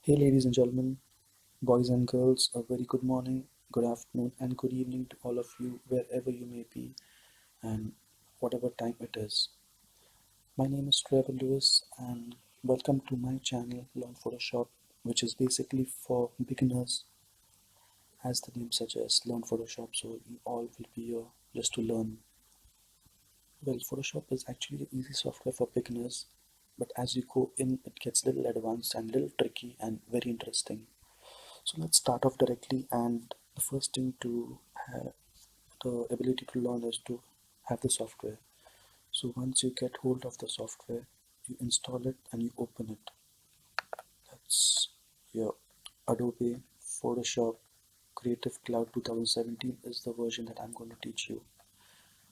Hey, ladies and gentlemen, boys and girls, a very good morning, good afternoon, and good evening to all of you, wherever you may be, and whatever time it is. My name is Trevor Lewis, and welcome to my channel, Learn Photoshop, which is basically for beginners, as the name suggests, Learn Photoshop. So, you all will be here just to learn. Well, Photoshop is actually an easy software for beginners, but as you go in, it gets a little advanced and a little tricky and very interesting. So let's start off directly, and the first thing to have the ability to learn is to have the software. So once you get hold of the software, you install it and you open it. That's your Adobe Photoshop Creative Cloud 2017 is the version that I'm going to teach you.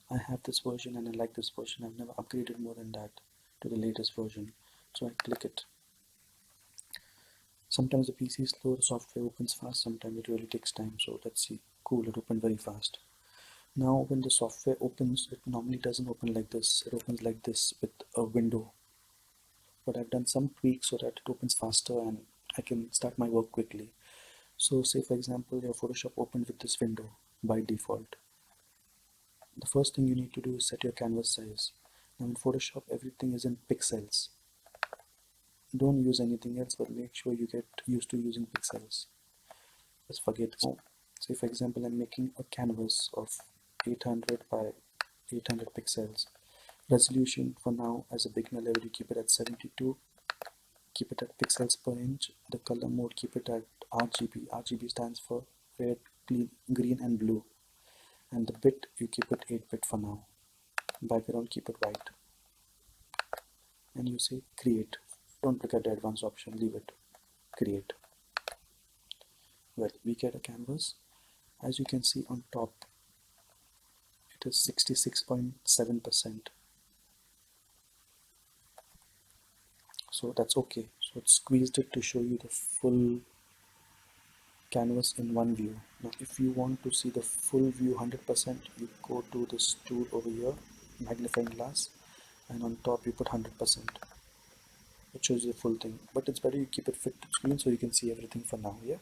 I have this version and I like this version. I've never upgraded more than that to the latest version. So I click it. Sometimes the PC is slow, the software opens fast, sometimes it really takes time. So let's see. Cool, it opened very fast. Now when the software opens, it normally doesn't open like this. It opens like this with a window. But I've done some tweaks so that it opens faster and I can start my work quickly. So say for example, your Photoshop opened with this window by default. The first thing you need to do is set your canvas size. Now in Photoshop, everything is in pixels. Don't use anything else, but make sure you get used to using pixels. Just forget. So, say for example, I'm making a canvas of 800 by 800 pixels. Resolution for now, as a beginner level, you keep it at 72. Keep it at pixels per inch. The color mode, keep it at RGB. RGB stands for red, green, and blue. And the bit, you keep it 8-bit for now. Background, keep it white. And you say create. Don't look at the advanced option. Leave it. Create. Well, we get a canvas. As you can see on top, it is 66.7%. So that's okay. So it squeezed it to show you the full canvas in one view. Now if you want to see the full view 100%, you go to this tool over here, magnifying glass, and on top you put 100%. It shows you the full thing, but it's better you keep it fit to screen so you can see everything for now. Yeah.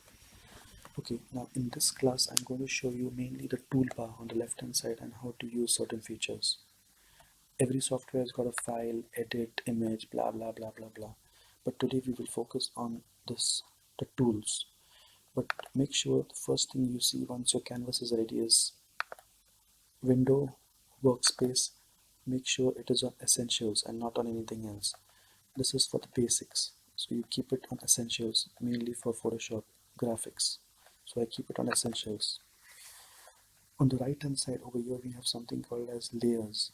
Okay, now in this class I'm going to show you mainly the toolbar on the left hand side and how to use certain features. Every software has got a file, edit, image, blah blah blah blah blah. But today we will focus on this, the tools. But make sure the first thing you see once your canvas is ready is window, workspace. Make sure it is on essentials and not on anything else. This is for the basics. So you keep it on essentials, mainly for Photoshop graphics. So I keep it on essentials. On the right hand side over here we have something called as layers.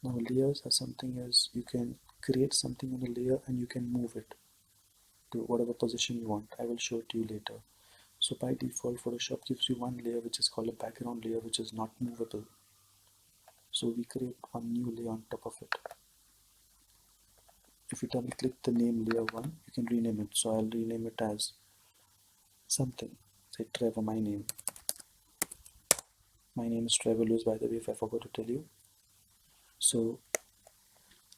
Now layers are something as you can create something on a layer and you can move it to whatever position you want. I will show it to you later. So by default Photoshop gives you one layer which is called a background layer, which is not movable. So we create one new layer on top of it. If you double click the name layer 1, you can rename it. So I'll rename it as something. Say Trevor, my name. My name is Trevor Lewis, by the way, if I forgot to tell you. So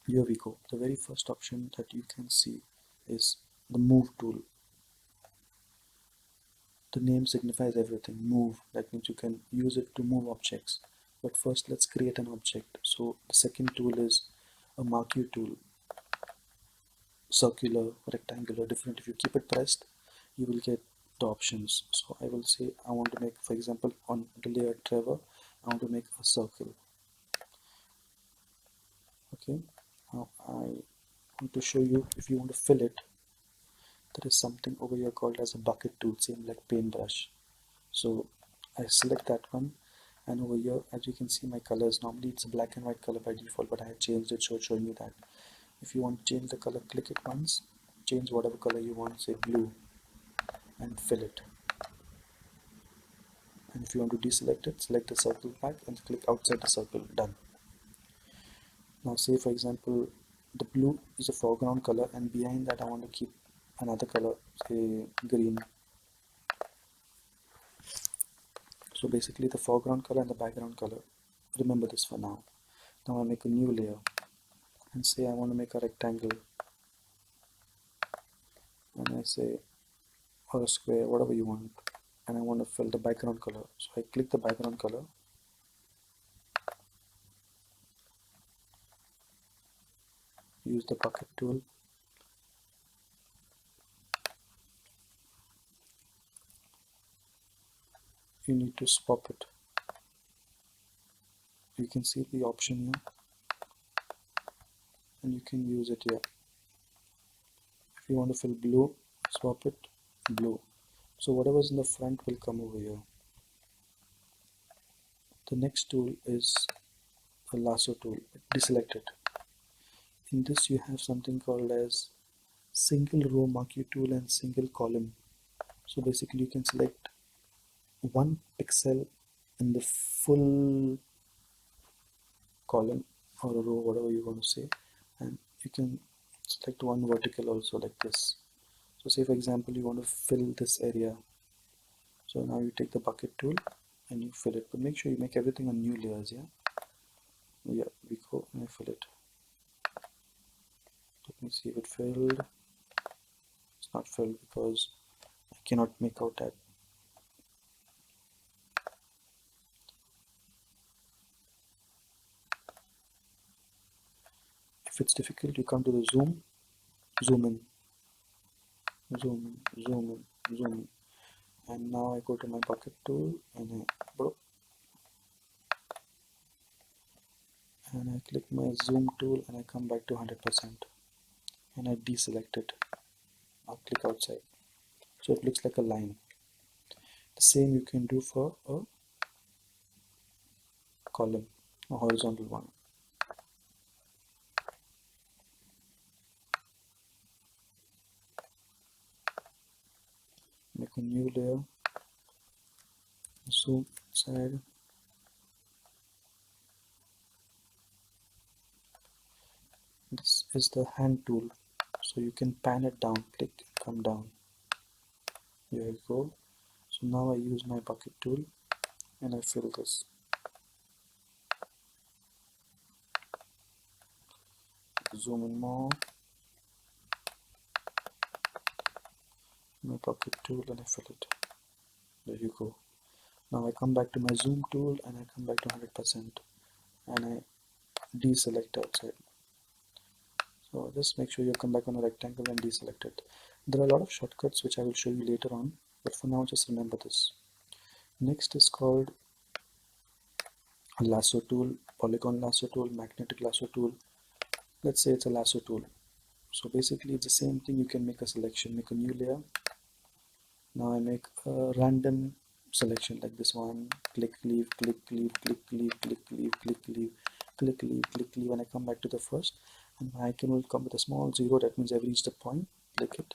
here we go. The very first option that you can see is the move tool. The name signifies everything. Move, that means you can use it to move objects. But first let's create an object. So the second tool is a marquee tool. Circular, rectangular, different. If you keep it pressed, you will get the options. So I will say I want to make, for example, on the layer Trevor, I want to make a circle. Okay, now I want to show you, if you want to fill it, there is something over here called as a bucket tool, same like paintbrush. So I select that one, and over here, as you can see, my colors, normally it's a black and white color by default, but I have changed it so it's showing you that. If you want to change the color, click it once, change whatever color you want, say blue, and fill it. And if you want to deselect it, select the circle back and click outside the circle. Done. Now say for example the blue is a foreground color and behind that I want to keep another color, say green. So basically the foreground color and the background color, remember this for now. Now I make a new layer and say I want to make a rectangle. and I say, or a square, whatever you want, and I want to fill the background color. So I click the background color, use the bucket tool, you need to swap it. You can see the option here, and you can use it here. If you want to fill blue, swap it, blue. So whatever's in the front will come over here. The next tool is a lasso tool. Deselect it. In this you have something called as single row marquee tool and single column. So basically you can select one pixel in the full column or a row, whatever you want to say, and you can select one vertical also, like this. So say for example you want to fill this area, so now you take the bucket tool and you fill it, but make sure you make everything on new layers. Yeah, we go and I fill it. Let me see if it filled. It's not filled because I cannot make out that. If it's difficult, you come to the zoom, zoom in, zoom in, zoom in, zoom in, and now I go to my bucket tool and I click my zoom tool and I come back to 100% and I deselect it. I'll click outside, so it looks like a line. The same you can do for a column, a horizontal one. Make a new layer, zoom inside. This is the hand tool, so you can pan it down, click, come down. Here you go. So now I use my bucket tool and I fill this. Zoom in more, my bucket tool and I fill it. There you go. Now I come back to my zoom tool and I come back to 100% and I deselect outside. So just make sure you come back on a rectangle and deselect it. There are a lot of shortcuts which I will show you later on, but for now just remember this. Next is called a lasso tool, polygon lasso tool, magnetic lasso tool. Let's say it's a lasso tool. So basically it's the same thing. You can make a selection, make a new layer. Now I make a random selection like this one. Click, leave, click, leave, click, leave, click, leave, click, leave, click, leave, click, leave. When I come back to the first, and my icon will come with a small zero. That means I've reached the point. Click it,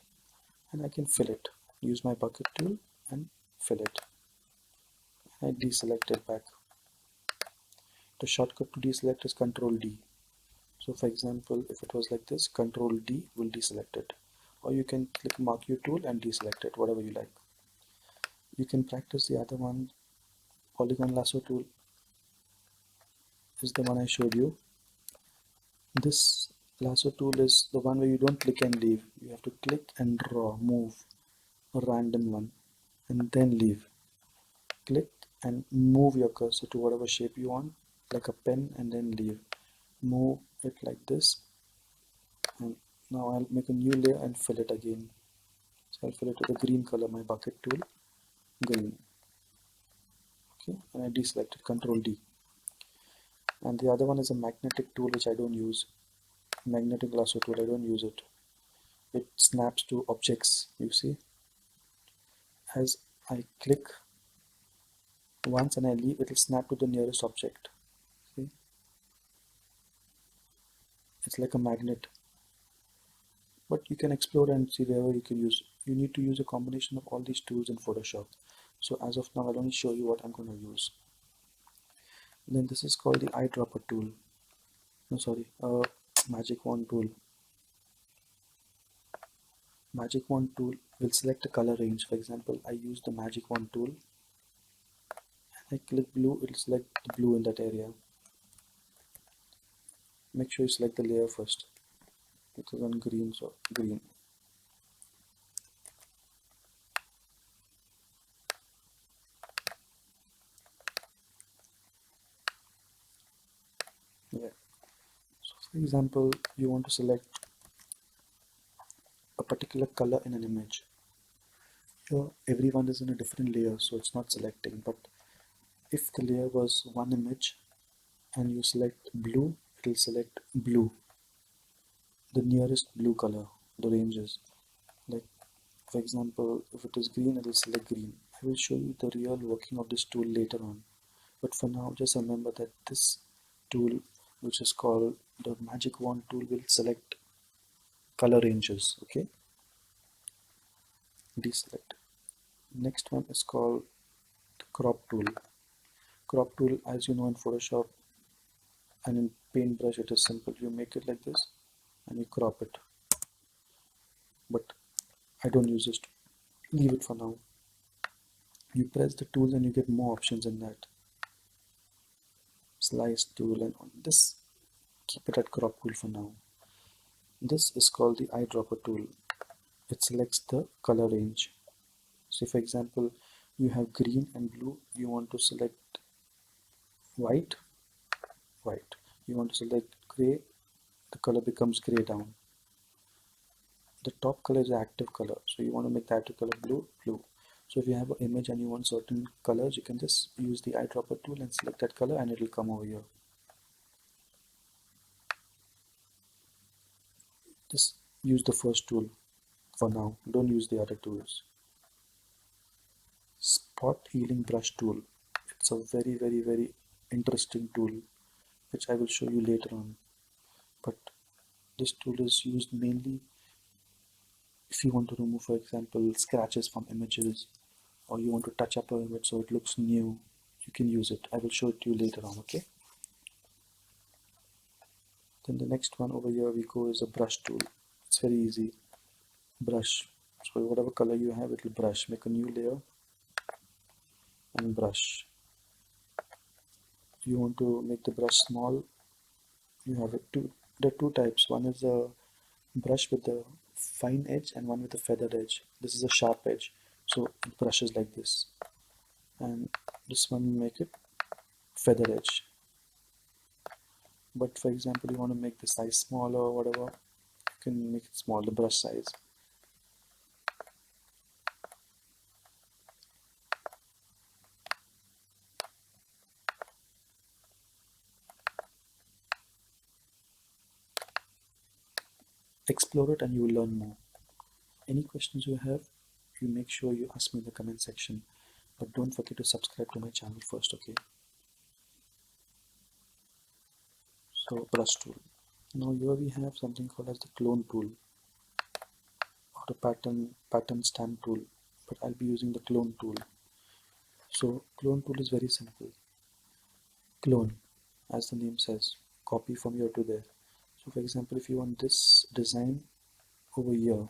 and I can fill it. Use my bucket tool and fill it. I deselect it back. The shortcut to deselect is Control D. So for example, if it was like this, Control D will deselect it. Or you can click Mark Your tool and deselect it, whatever you like. You can practice the other one. Polygon lasso tool is the one I showed you. This lasso tool is the one where you don't click and leave. You have to click and draw, move a random one and then leave. Click and move your cursor to whatever shape you want, like a pen, and then leave. Move it like this, and now I'll make a new layer and fill it again. So I'll fill it with a green color, my bucket tool, green. Okay, and I deselected, Control D. And the other one is a magnetic tool which I don't use. Magnetic lasso tool, I don't use it. It snaps to objects, you see. As I click once and I leave, it will snap to the nearest object. See, it's like a magnet. But you can explore and see wherever you can use. You need to use a combination of all these tools in Photoshop. So as of now, I'll only show you what I'm going to use. And then this is called the eyedropper tool. No, sorry, magic wand tool. Magic wand tool will select a color range. For example, I use the magic wand tool. And I click blue, it will select the blue in that area. Make sure you select the layer first, because on green, so green. Yeah. So for example, you want to select a particular color in an image. Here, everyone is in a different layer, so it's not selecting. But if the layer was one image and you select blue, it will select blue, the nearest blue color, the ranges. Like, for example, if it is green, it will select green. I will show you the real working of this tool later on. But for now, just remember that this tool, which is called the magic wand tool, will select color ranges. Okay, deselect. Next one is called the crop tool. Crop tool, as you know in Photoshop and in paintbrush, it is simple. You make it like this and you crop it. But I don't use this. Leave it for now. You press the tool and you get more options in that. Slice tool and on this. Keep it at crop tool for now. This is called the eyedropper tool. It selects the color range. So for example, you have green and blue, you want to select white, white. You want to select gray, the color becomes gray down. The top color is active color, so you want to make the active color blue, blue. So if you have an image and you want certain colors, you can just use the eyedropper tool and select that color and it will come over here. Just use the first tool for now, don't use the other tools. Spot healing brush tool. It's a very interesting tool which I will show you later on. But this tool is used mainly if you want to remove, for example, scratches from images, or you want to touch up an image so it looks new. You can use it. I will show it to you later on. Okay. Then the next one over here we go is a brush tool. It's very easy. Brush. So whatever color you have, it will brush. Make a new layer and brush. You want to make the brush small. You have it two. There are two types. One is a brush with the fine edge and one with a feathered edge. This is a sharp edge, so it brushes like this. And this one make it feather edge. But for example, you want to make the size smaller or whatever, you can make it small, the brush size. Explore it and you will learn more. Any questions you have, you make sure you ask me in the comment section. But don't forget to subscribe to my channel first, okay? So brush tool. Now here we have something called as the clone tool or the pattern stamp tool. But I'll be using the clone tool. So clone tool is very simple. Clone, as the name says, copy from here to there. So for example, if you want this design over here,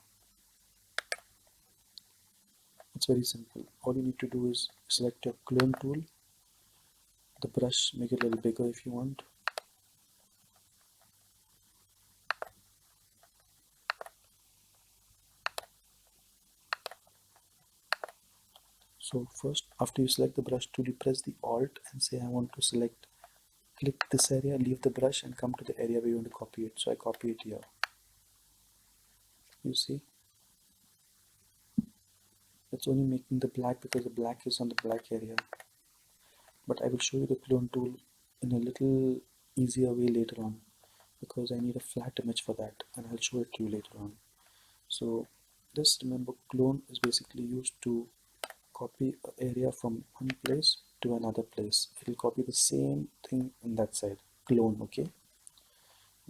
it's very simple. All you need to do is select your clone tool, the brush, make it a little bigger if you want. So first, after you select the brush tool, you press the Alt and say I want to select, click this area, leave the brush and come to the area where you want to copy it. So I copy it here. You see? It's only making the black because the black is on the black area. But I will show you the clone tool in a little easier way later on because I need a flat image for that and I'll show it to you later on. So just remember, clone is basically used to copy an area from one place to another place. It will copy the same thing in that side. Clone, okay?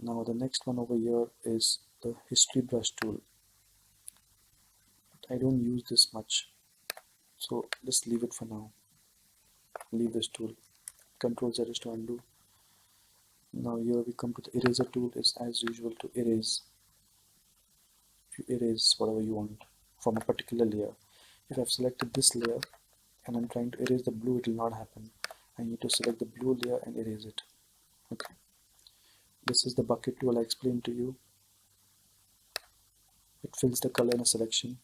Now the next one over here is the history brush tool. But I don't use this much, so just leave it for now. Leave this tool. Control Z is to undo. Now here we come to the eraser tool. Is as usual to erase. You erase whatever you want from a particular layer. If I've selected this layer and I'm trying to erase the blue, it will not happen. I need to select the blue layer and erase it. Okay. This is the bucket tool I explained to you. It fills the color in a selection.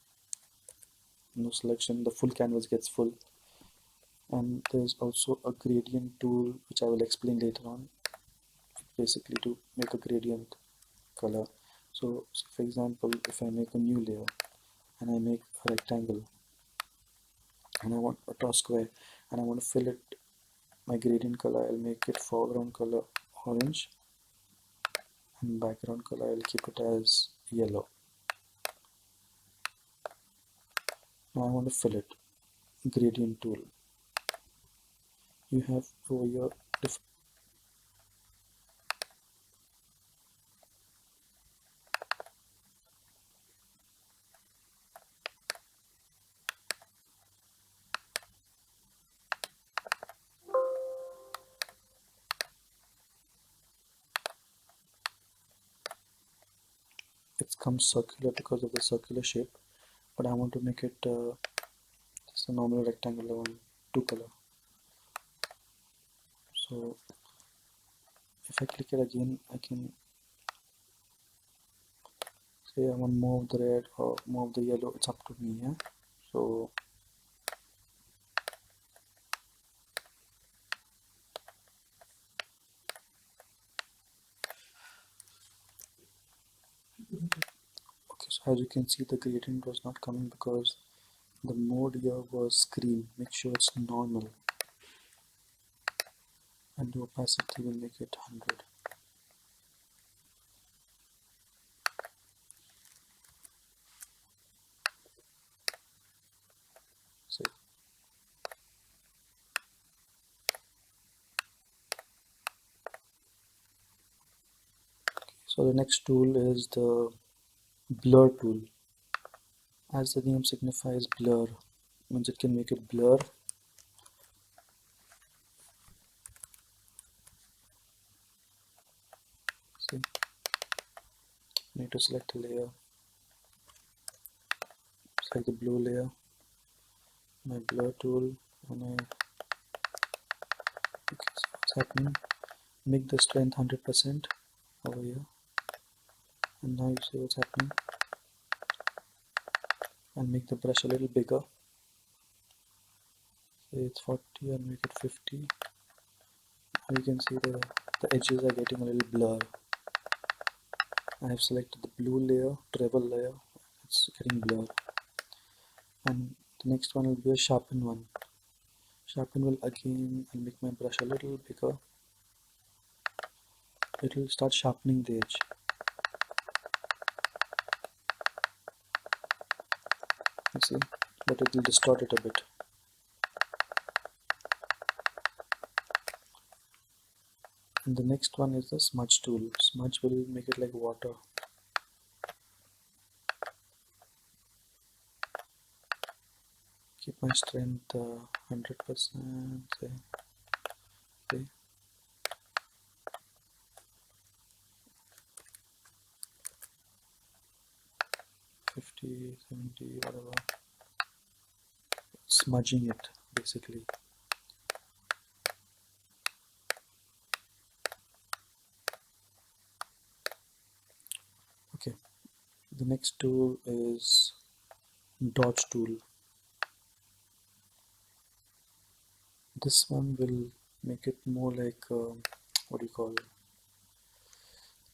No selection, the full canvas gets full. And there's also a gradient tool which I will explain later on. basically to make a gradient color. So for example, if I make a new layer and I make a rectangle and I want a top square and I want to fill it my gradient color, I'll make it foreground color orange and background color I'll keep it as yellow. Now I want to fill it. Gradient tool. You have over here it comes circular because of the circular shape, but I want to make it just a normal rectangular one, two color. So if I click it again, I can say I want more of the red or more of the yellow. It's up to me. Yeah. So okay. So as you can see, the gradient was not coming because the mode here was screen. Make sure it's normal, and the opacity will make it 100. So the next tool is the blur tool. As the name signifies, blur means it can make it blur. See, need to select a layer, select the blue layer, my blur tool, and okay, so what's happening? Make the strength 100% over here, and now you see what's happening. And make the brush a little bigger. Say it's 40 and make it 50. Now you can see the edges are getting a little blur. I have selected the blue layer, treble layer. It's getting blur. And the next one will be a sharpen one. Sharpen will again, I'll make my brush a little bigger. It will start sharpening the edge. You see, but it will distort it a bit. And the next one is the smudge tool. Smudge will make it like water. Keep my strength 100%. Say, okay. 50, 70, whatever. Smudging it basically. Okay, the next tool is dodge tool. This one will make it more like what do you call,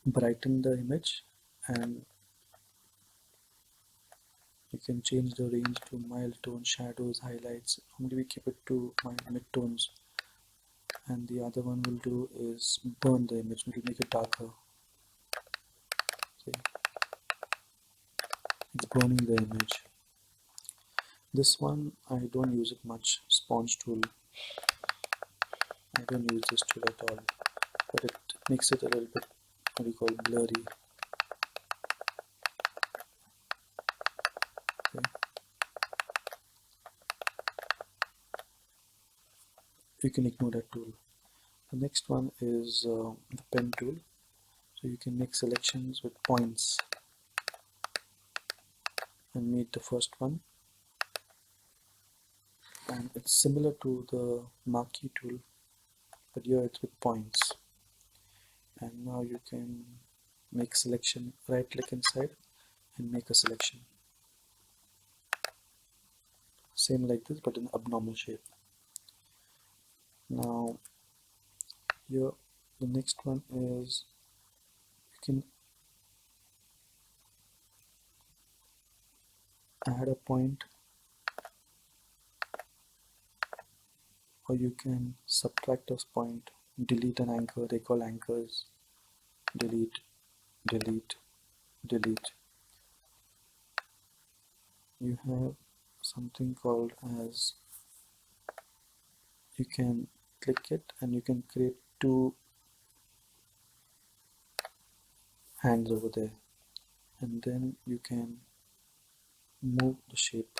brighten the image, and you can change the range to mild tone, shadows, highlights. Normally we keep it to mid tones, and the other one will do is burn the image. We'll make it darker. See, it's burning the image. This one I don't use it much. Sponge tool, I don't use this tool at all, but it makes it a little bit, what do you call, blurry. Okay. You can ignore that tool. The next one is the pen tool. So you can make selections with points and meet the first one. And it's similar to the marquee tool, but here it's with points. And now you can make selection, right click inside and make a selection. Same like this, but in abnormal shape. Now here The next one is you can add a point or you can subtract a point, delete an anchor, they call anchors, delete, delete, delete. You have something called as, you can click it and you can create two hands over there, and then you can move the shape.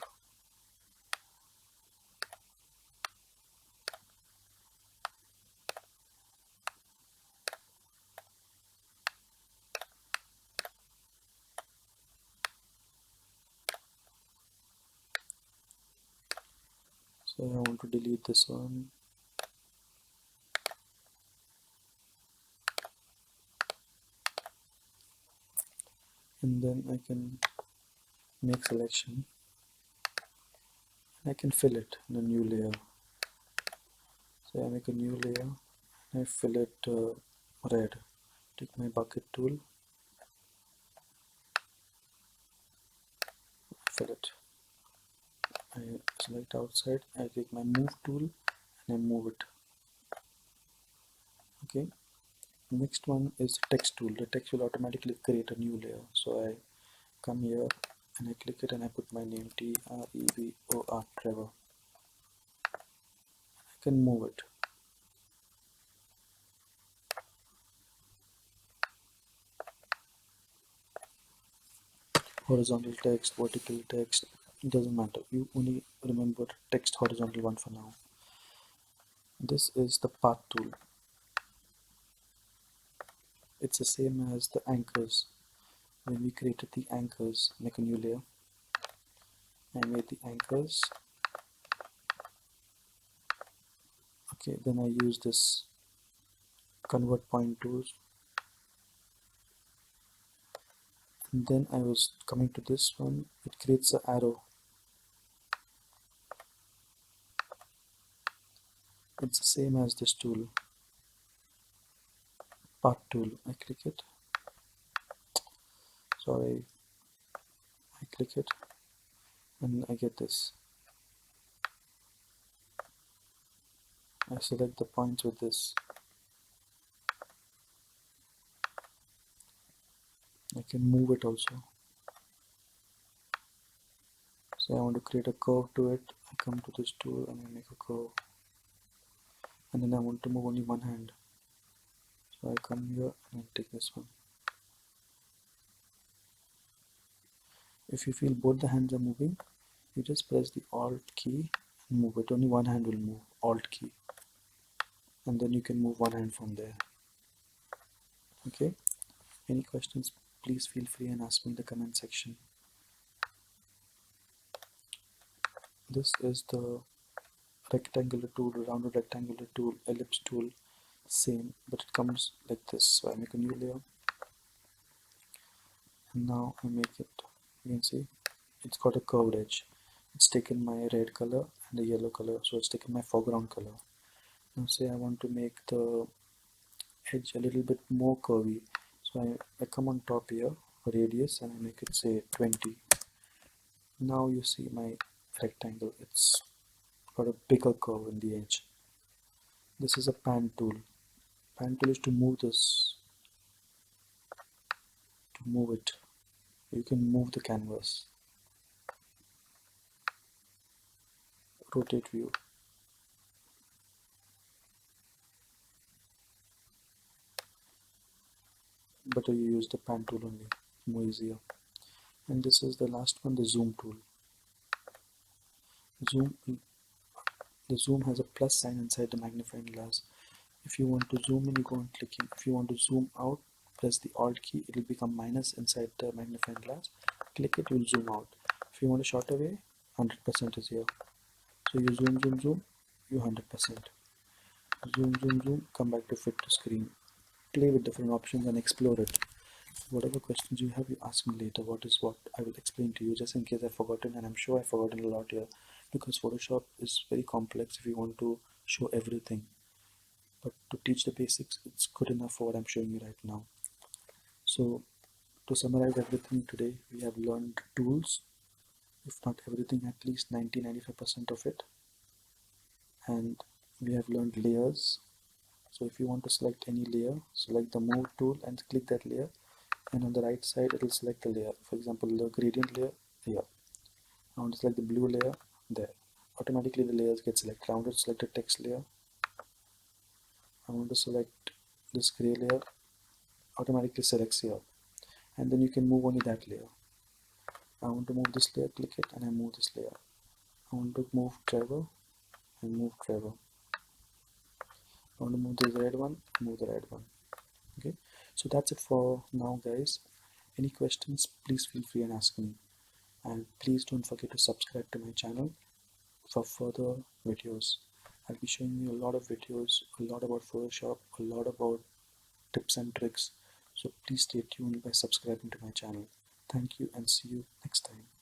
So I want to delete this one, and then I can make selection and I can fill it in a new layer. So I make a new layer and I fill it red. Take my bucket tool, fill it. I select outside, I take my move tool and I move it. Okay. Next one is the text tool. The text will automatically create a new layer. So I come here and I click it and I put my name Trevor, Trevor. I can move it. Horizontal text, vertical text, it doesn't matter. You only remember text horizontal one for now. This is the path tool. It's the same as the anchors. When we created the anchors, make a new layer. I made the anchors. Okay, then I use this convert point tools. And then I was coming to this one, it creates an arrow. It's the same as this tool, path tool. I click it. Sorry, I click it and I get this. I select the points with this. I can move it also. So I want to create a curve to it. I come to this tool and I make a curve. And then I want to move only one hand. So I come here and I take this one. If you feel both the hands are moving, you just press the Alt key and move it. Only one hand will move, Alt key. And then you can move one hand from there. Okay? Any questions, please feel free and ask me in the comment section. This is the rectangular tool, rounded rectangular tool, ellipse tool, same, but it comes like this. So I make a new layer and now I make it, you can see it's got a curved edge. It's taken my red color and the yellow color, so it's taken my foreground color. Now say I want to make the edge a little bit more curvy, so I come on top here, radius, and I make it say 20. Now you see my rectangle, it's got a bigger curve in the edge. This is a pan tool. Pan tool is to move this, to move it. You can move the canvas. Rotate view. Better you use the pan tool only, more easier. And this is the last one, the zoom tool. Zoom, the zoom has a plus sign inside the magnifying glass. If you want to zoom in, you go on clicking. If you want to zoom out, press the Alt key. It will become minus inside the magnifying glass. Click it, you will zoom out. If you want a shot away, 100% is here. So you zoom, zoom, zoom, you 100%. Zoom, zoom, zoom, come back to fit to screen. Play with different options and explore it. Whatever questions you have, you ask me later. What is what I will explain to you, just in case I've forgotten, and I'm sure I've forgotten a lot here because Photoshop is very complex if you want to show everything. but to teach the basics, it's good enough for what I'm showing you right now. So to summarize everything today, we have learned tools, if not everything, at least 90-95% of it, and we have learned layers. So if you want to select any layer, select the move tool and click that layer, and on the right side it will select the layer. For example, the gradient layer here. I want to select the blue layer there. Automatically the layers get selected. I want to select a text layer. I want to select this gray layer. Automatically selects here, and then you can move only that layer. I want to move this layer, click it, and I move this layer. I want to move Trevor and move Trevor. I want to move this red one, move the red one. Okay, so that's it for now, guys. Any questions, please feel free and ask me. And please don't forget to subscribe to my channel for further videos. I'll be showing you a lot of videos, a lot about Photoshop, a lot about tips and tricks. So please stay tuned by subscribing to my channel. Thank you and see you next time.